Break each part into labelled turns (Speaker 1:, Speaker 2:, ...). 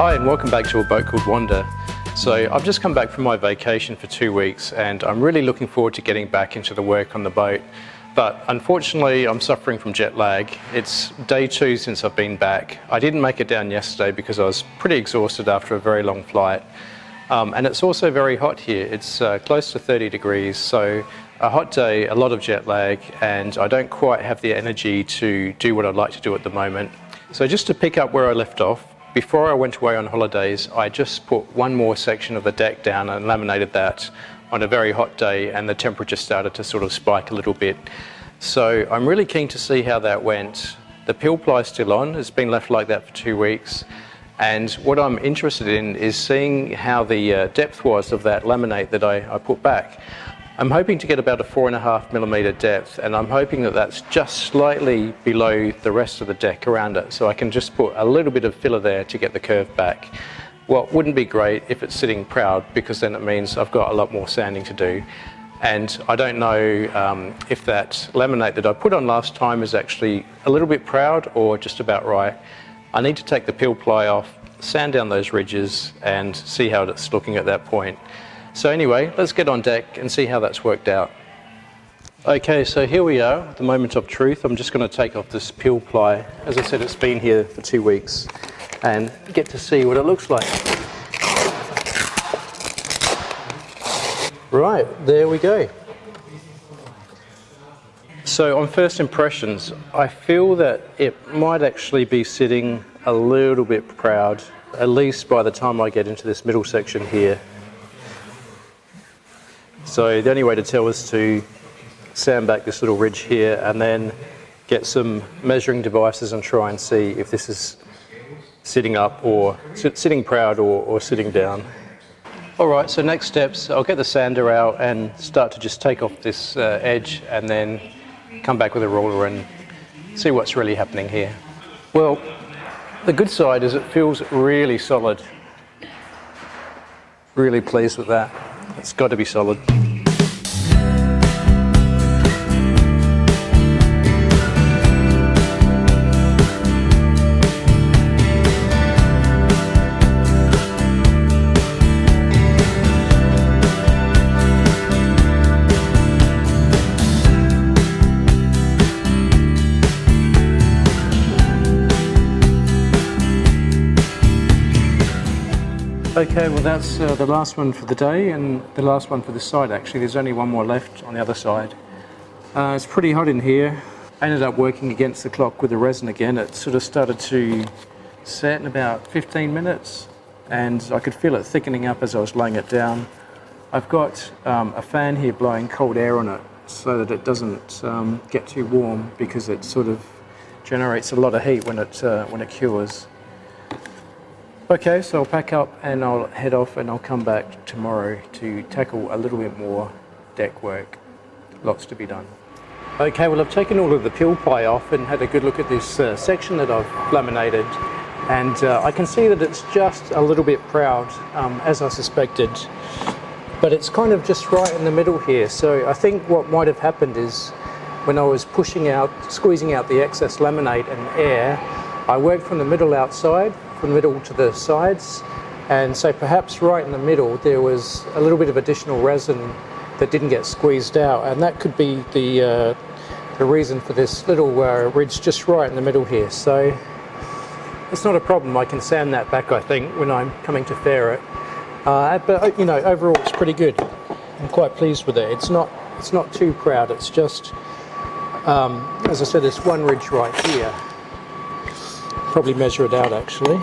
Speaker 1: Hi and welcome back to a boat called Wanda. So I've just come back from my vacation for 2 weeks and I'm really looking forward to getting back into the work on the boat. But unfortunately I'm suffering from jet lag. It's day 2 since I've been back. I didn't make it down yesterday because I was pretty exhausted after a very long flight. And it's also very hot here. It's close to 30 degrees, so a hot day, a lot of jet lag, and I don't quite have the energy to do what I'd like to do at the moment. So just to pick up where I left off, before I went away on holidays, I just put one more section of the deck down and laminated that on a very hot day, and the temperature started to sort of spike a little bit. So I'm really keen to see how that went. The peel ply is still on, it's been left like that for 2 weeks. And what I'm interested in is seeing how the depth was of that laminate that I put back. I'm hoping to get about a 4.5mm depth, and I'm hoping that that's just slightly below the rest of the deck around it, so I can just put a little bit of filler there to get the curve back. Well, it wouldn't be great if it's sitting proud, because then it means I've got a lot more sanding to do. And I don't know if that laminate that I put on last time is actually a little bit proud or just about right. I need to take the peel ply off, sand down those ridges and see how it's looking at that point. So anyway, let's get on deck and see how that's worked out. Okay, so here we are, the moment of truth. I'm just going to take off this peel ply. As I said, it's been here for 2 weeks, and get to see what it looks like. Right, there we go. So on first impressions, I feel that it might actually be sitting a little bit proud, at least by the time I get into this middle section here. So the only way to tell is to sand back this little ridge here and then get some measuring devices and try and see if this is sitting up or sitting proud or sitting down. Alright, so next steps, I'll get the sander out and start to just take off this edge and then come back with a ruler and see what's really happening here. Well, the good side is it feels really solid. Really pleased with that. It's got to be solid. Okay, well that's the last one for the day and the last one for this side actually. There's only one more left on the other side. It's pretty hot in here. I ended up working against the clock with the resin again. It sort of started to set in about 15 minutes and I could feel it thickening up as I was laying it down. I've got a fan here blowing cold air on it so that it doesn't get too warm, because it sort of generates a lot of heat when it cures. Okay, so I'll pack up and I'll head off and I'll come back tomorrow to tackle a little bit more deck work. Lots to be done. Okay, well I've taken all of the peel ply off and had a good look at this section that I've laminated, and I can see that it's just a little bit proud, as I suspected, but it's kind of just right in the middle here. So I think what might have happened is when I was squeezing out the excess laminate and air, I worked from the middle outside, from the middle to the sides, and so perhaps right in the middle there was a little bit of additional resin that didn't get squeezed out, and that could be the reason for this little ridge just right in the middle here. So it's not a problem. I can sand that back, I think, when I'm coming to fair it. But you know, overall it's pretty good. I'm quite pleased with it. It's not too proud. It's just, as I said, there's one ridge right here. Probably measure it out actually.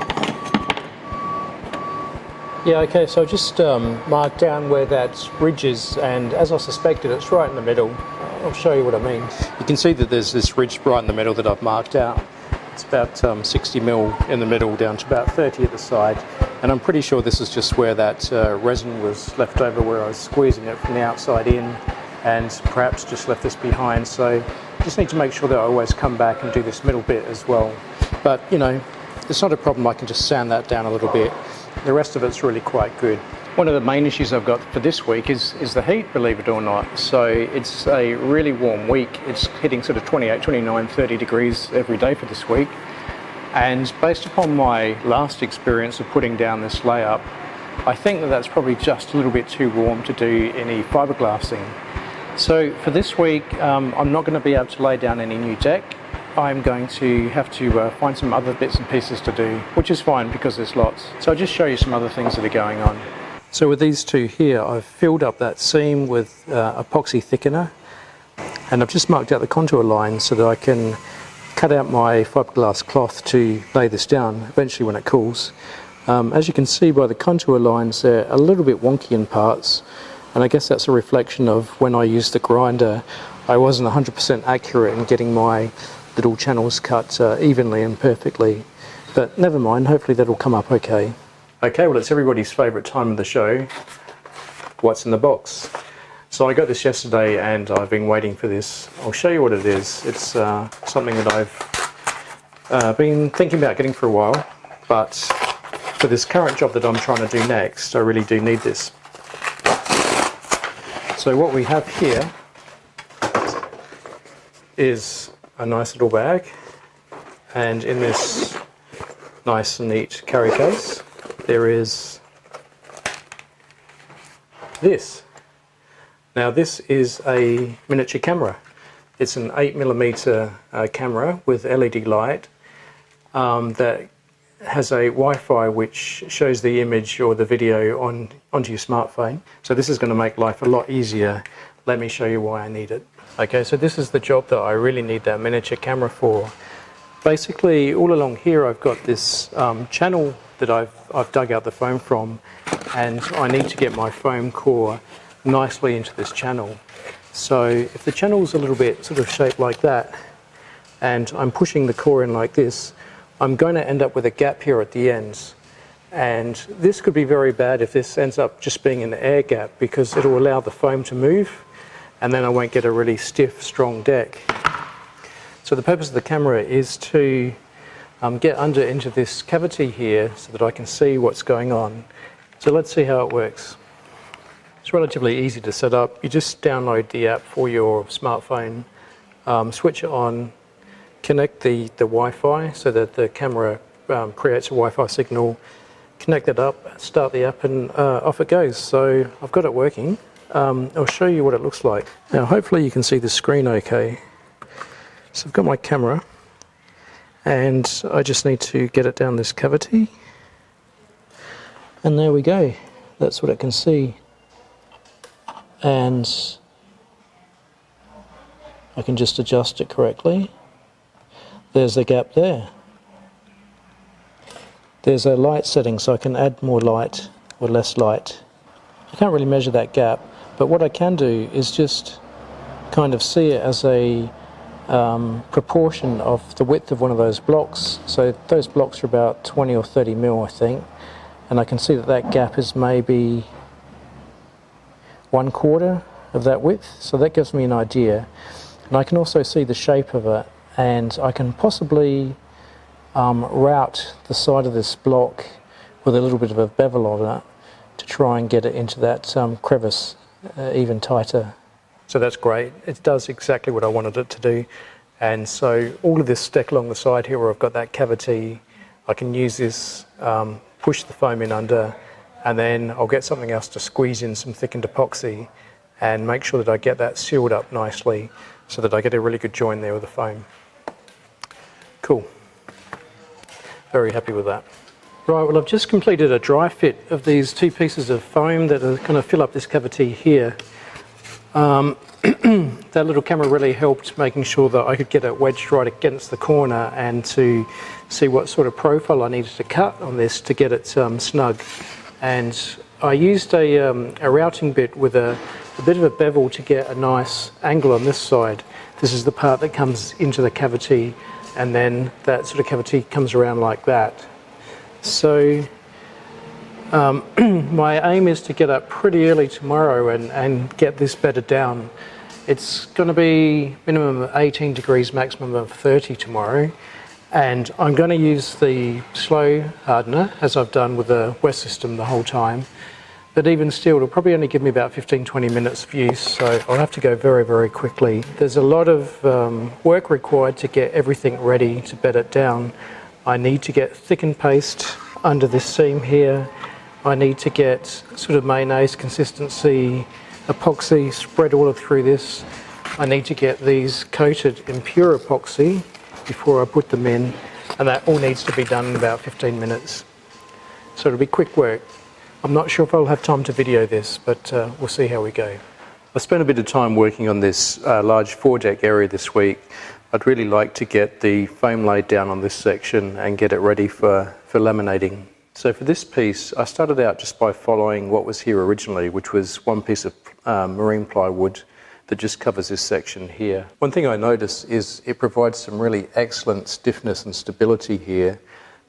Speaker 1: Yeah, okay, so I just marked down where that ridge is, and as I suspected, it's right in the middle. I'll show you what I mean. You can see that there's this ridge right in the middle that I've marked out. It's about 60mm in the middle down to about 30 at the side, and I'm pretty sure this is just where that resin was left over, where I was squeezing it from the outside in, and perhaps just left this behind. So I just need to make sure that I always come back and do this middle bit as well. But, you know, it's not a problem. I can just sand that down a little bit. The rest of it's really quite good. One of the main issues I've got for this week is the heat, believe it or not. So it's a really warm week. It's hitting sort of 28, 29, 30 degrees every day for this week. And based upon my last experience of putting down this layup, I think that that's probably just a little bit too warm to do any fiberglassing. So for this week, I'm not going to be able to lay down any new deck. I'm going to have to find some other bits and pieces to do, which is fine because there's lots. So I'll just show you some other things that are going on. So with these two here, I've filled up that seam with epoxy thickener, and I've just marked out the contour lines so that I can cut out my fiberglass cloth to lay this down eventually when it cools. As you can see by the contour lines, they're a little bit wonky in parts, and I guess that's a reflection of when I used the grinder, I wasn't 100% accurate in getting my little channels cut evenly and perfectly. But never mind, hopefully that'll come up okay. Okay, well, it's everybody's favourite time of the show. What's in the box? So I got this yesterday and I've been waiting for this. I'll show you what it is. It's something that I've been thinking about getting for a while, but for this current job that I'm trying to do next, I really do need this. So what we have here is a nice little bag, and in this nice and neat carry case there is this. Now this is a miniature camera. It's an 8mm camera with LED light that has a Wi-Fi which shows the image or the video onto your smartphone. So this is going to make life a lot easier. Let me show you why I need it. Okay, so this is the job that I really need that miniature camera for. Basically, all along here I've got this channel that I've dug out the foam from, and I need to get my foam core nicely into this channel. So if the channel's a little bit sort of shaped like that, and I'm pushing the core in like this, I'm going to end up with a gap here at the ends. And this could be very bad if this ends up just being an air gap, because it'll allow the foam to move, and then I won't get a really stiff, strong deck. So the purpose of the camera is to get under into this cavity here so that I can see what's going on. So let's see how it works. It's relatively easy to set up. You just download the app for your smartphone, switch it on, connect the Wi-Fi so that the camera creates a Wi-Fi signal, connect it up, start the app, and off it goes. So I've got it working. I'll show you what it looks like. Now hopefully you can see the screen okay. So I've got my camera and I just need to get it down this cavity, and there we go. That's what it can see, and I can just adjust it correctly. There's the gap there. There's a light setting, so I can add more light or less light. I can't really measure that gap, but what I can do is just kind of see it as a proportion of the width of one of those blocks. So those blocks are about 20 or 30 mil, I think, and I can see that that gap is maybe 1/4 of that width, so that gives me an idea. And I can also see the shape of it, and I can possibly route the side of this block with a little bit of a bevel on it to try and get it into that crevice even tighter. So that's great. It does exactly what I wanted it to do. And so all of this deck along the side here where I've got that cavity, I can use this, push the foam in under, and then I'll get something else to squeeze in some thickened epoxy and make sure that I get that sealed up nicely so that I get a really good join there with the foam. Cool. Very happy with that. Right, well, I've just completed a dry fit of these two pieces of foam that are going to fill up this cavity here. That little camera really helped making sure that I could get it wedged right against the corner and to see what sort of profile I needed to cut on this to get it snug. And I used a routing bit with a bit of a bevel to get a nice angle on this side. This is the part that comes into the cavity, and then that sort of cavity comes around like that. So my aim is to get up pretty early tomorrow and get this bedded down. It's going to be minimum of 18 degrees, maximum of 30 tomorrow, and I'm going to use the slow hardener as I've done with the West system the whole time. But even still, it'll probably only give me about 15-20 minutes of use, so I'll have to go very, very quickly. There's a lot of work required to get everything ready to bed it down, I need to get thickened paste under this seam here. I need to get sort of mayonnaise consistency, epoxy spread all through this. I need to get these coated in pure epoxy before I put them in, and that all needs to be done in about 15 minutes. So it'll be quick work. I'm not sure if I'll have time to video this, but we'll see how we go. I spent a bit of time working on this large foredeck area this week. I'd really like to get the foam laid down on this section and get it ready for laminating. So for this piece, I started out just by following what was here originally, which was one piece of marine plywood that just covers this section here. One thing I noticed is it provides some really excellent stiffness and stability here.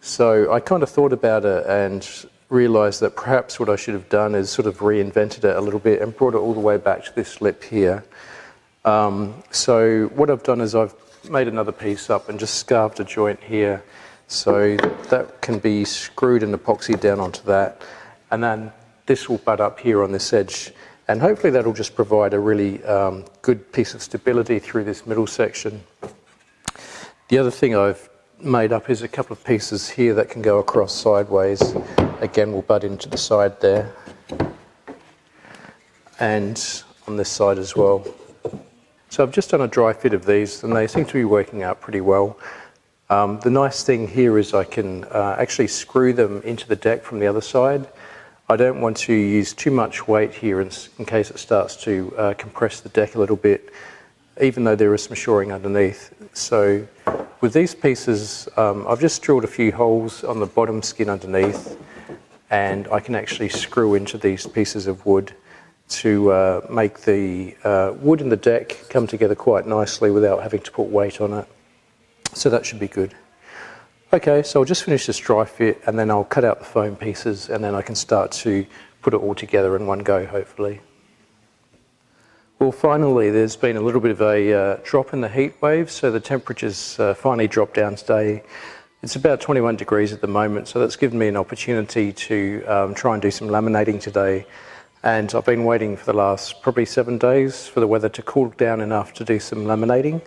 Speaker 1: So I kind of thought about it and realised that perhaps what I should have done is sort of reinvented it a little bit and brought it all the way back to this lip here. So what I've done is I've made another piece up and just scarved a joint here, so that can be screwed and epoxy down onto that, and then this will butt up here on this edge, and hopefully that'll just provide a really good piece of stability through this middle section. The other thing I've made up is a couple of pieces here that can go across sideways. Again, we'll butt into the side there, and on this side as well. So I've just done a dry fit of these, and they seem to be working out pretty well. The nice thing here is I can actually screw them into the deck from the other side. I don't want to use too much weight here in case it starts to compress the deck a little bit, even though there is some shoring underneath. So with these pieces, I've just drilled a few holes on the bottom skin underneath, and I can actually screw into these pieces of wood to make the wood and the deck come together quite nicely without having to put weight on it. So that should be good. Okay, so I'll just finish this dry fit and then I'll cut out the foam pieces, and then I can start to put it all together in one go, hopefully. Well, finally, there's been a little bit of a drop in the heat wave, so the temperatures finally dropped down today. It's about 21 degrees at the moment, so that's given me an opportunity to try and do some laminating today. And I've been waiting for the last probably 7 days for the weather to cool down enough to do some laminating.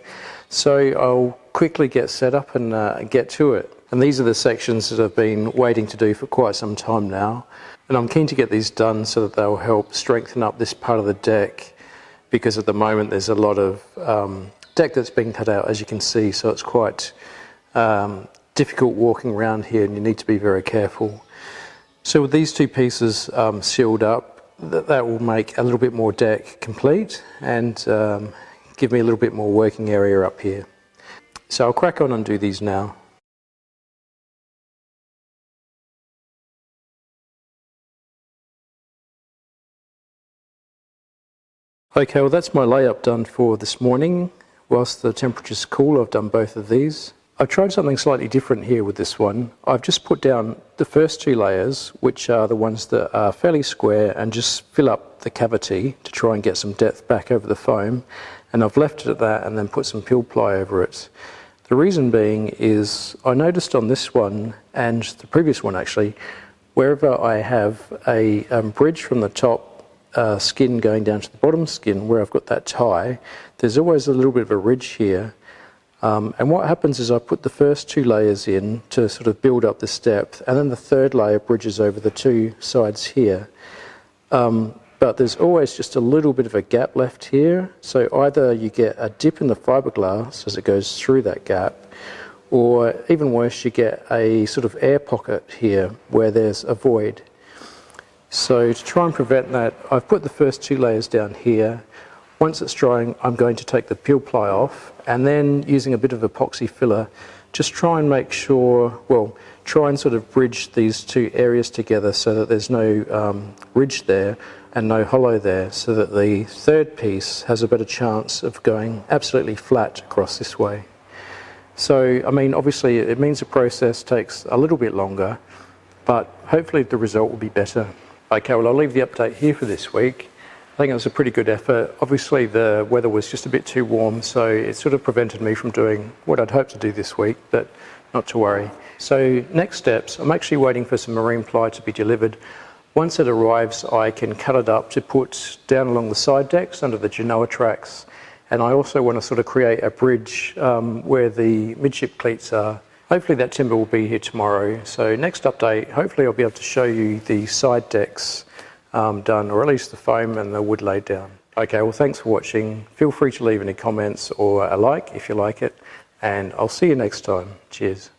Speaker 1: So I'll quickly get set up and get to it. And these are the sections that I've been waiting to do for quite some time now. And I'm keen to get these done so that they'll help strengthen up this part of the deck, because at the moment there's a lot of deck that's being cut out, as you can see, so it's quite difficult walking around here, and you need to be very careful. So with these two pieces sealed up, that will make a little bit more deck complete and give me a little bit more working area up here. So I'll crack on and do these now. Okay, well that's my layup done for this morning. Whilst the temperature's cool, I've done both of these. I've tried something slightly different here with this one. I've just put down the first two layers, which are the ones that are fairly square, and just fill up the cavity to try and get some depth back over the foam. And I've left it at that and then put some peel ply over it. The reason being is I noticed on this one, and the previous one actually, wherever I have a bridge from the top skin going down to the bottom skin, where I've got that tie, there's always a little bit of a ridge here. And what happens is I put the first two layers in to sort of build up this depth, and then the third layer bridges over the two sides here. But there's always just a little bit of a gap left here, so either you get a dip in the fiberglass as it goes through that gap, or even worse, you get a sort of air pocket here where there's a void. So to try and prevent that, I've put the first two layers down here. Once it's drying, I'm going to take the peel ply off, and then using a bit of epoxy filler, just try and make sure, well, try and sort of bridge these two areas together so that there's no ridge there and no hollow there, so that the third piece has a better chance of going absolutely flat across this way. So, I mean, obviously it means the process takes a little bit longer, but hopefully the result will be better. Okay, well, I'll leave the update here for this week. I think it was a pretty good effort. Obviously the weather was just a bit too warm, so it sort of prevented me from doing what I'd hoped to do this week, but not to worry. So next steps, I'm actually waiting for some marine ply to be delivered. Once it arrives, I can cut it up to put down along the side decks under the genoa tracks, and I also want to sort of create a bridge where the midship cleats are Hopefully that timber will be here tomorrow. So next update, hopefully I'll be able to show you the side decks done, or at least the foam and the wood laid down. Okay, well thanks for watching. Feel free to leave any comments or a like if you like it, and I'll see you next time. Cheers.